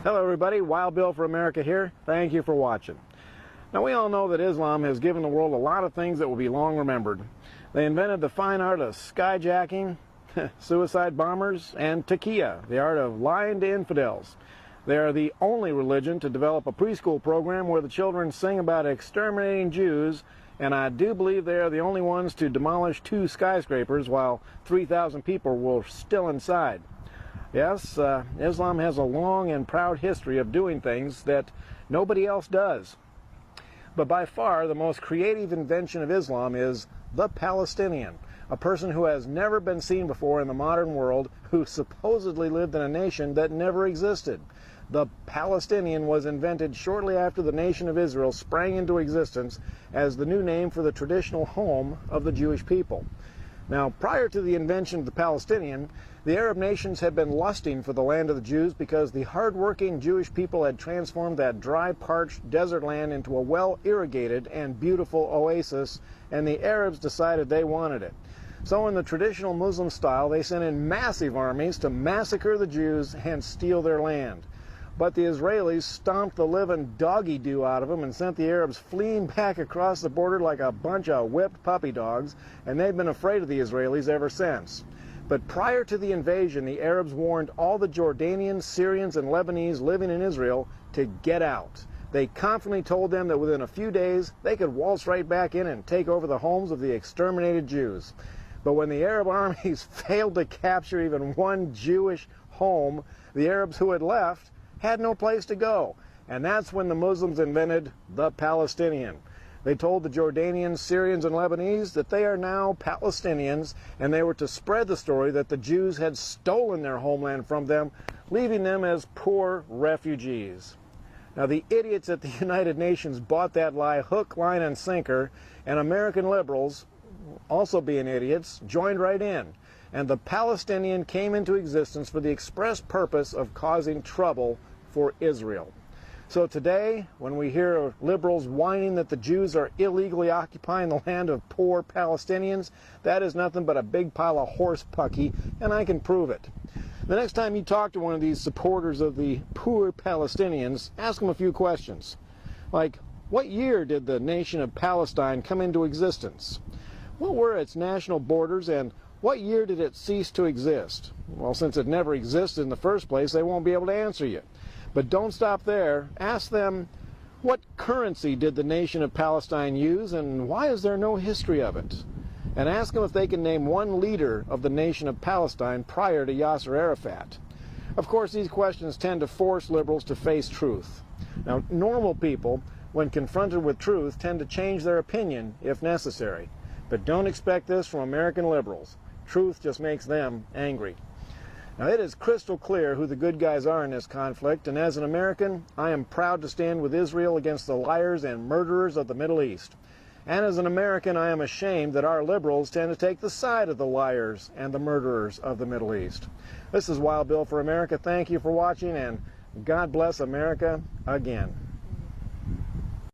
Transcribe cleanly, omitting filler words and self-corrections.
Hello everybody, Wild Bill for America here. Thank you for watching. Now we all know that Islam has given the world a lot of things that will be long remembered. They invented the fine art of skyjacking, suicide bombers, and taqiyya, the art of lying to infidels. They are the only religion to develop a preschool program where the children sing about exterminating Jews, and I do believe they are the only ones to demolish 2 skyscrapers while 3,000 people were still inside. Yes, Islam has a long and proud history of doing things that nobody else does. But by far the most creative invention of Islam is the Palestinian, a person who has never been seen before in the modern world, who supposedly lived in a nation that never existed. The Palestinian was invented shortly after the nation of Israel sprang into existence as the new name for the traditional home of the Jewish people. Now, prior to the invention of the Palestinian, the Arab nations had been lusting for the land of the Jews because the hard-working Jewish people had transformed that dry, parched desert land into a well-irrigated and beautiful oasis, and the Arabs decided they wanted it. So in the traditional Muslim style, they sent in massive armies to massacre the Jews and steal their land. But the Israelis stomped the living doggy-doo out of them and sent the Arabs fleeing back across the border like a bunch of whipped puppy dogs, and they've been afraid of the Israelis ever since. But prior to the invasion, the Arabs warned all the Jordanians, Syrians, and Lebanese living in Israel to get out. They confidently told them that within a few days they could waltz right back in and take over the homes of the exterminated Jews. But when the Arab armies failed to capture even one Jewish home, the Arabs who had left had no place to go. And that's when the Muslims invented the Palestinian. They told the Jordanians, Syrians, and Lebanese that they are now Palestinians, and they were to spread the story that the Jews had stolen their homeland from them, leaving them as poor refugees. Now, the idiots at the United Nations bought that lie hook, line, and sinker, and American liberals, also being idiots, joined right in. And the Palestinian came into existence for the express purpose of causing trouble for Israel. So today, when we hear liberals whining that the Jews are illegally occupying the land of poor Palestinians, that is nothing but a big pile of horse pucky, and I can prove it. The next time you talk to one of these supporters of the poor Palestinians, ask them a few questions. Like, what year did the nation of Palestine come into existence? What were its national borders, and what year did it cease to exist? Well, since it never existed in the first place, they won't be able to answer you. But don't stop there. Ask them, what currency did the nation of Palestine use, and why is there no history of it? And ask them if they can name one leader of the nation of Palestine prior to Yasser Arafat. Of course, these questions tend to force liberals to face truth. Now, normal people, when confronted with truth, tend to change their opinion if necessary. But don't expect this from American liberals. Truth just makes them angry. Now, it is crystal clear who the good guys are in this conflict, and as an American, I am proud to stand with Israel against the liars and murderers of the Middle East. And as an American, I am ashamed that our liberals tend to take the side of the liars and the murderers of the Middle East. This is Wild Bill for America. Thank you for watching, and God bless America again.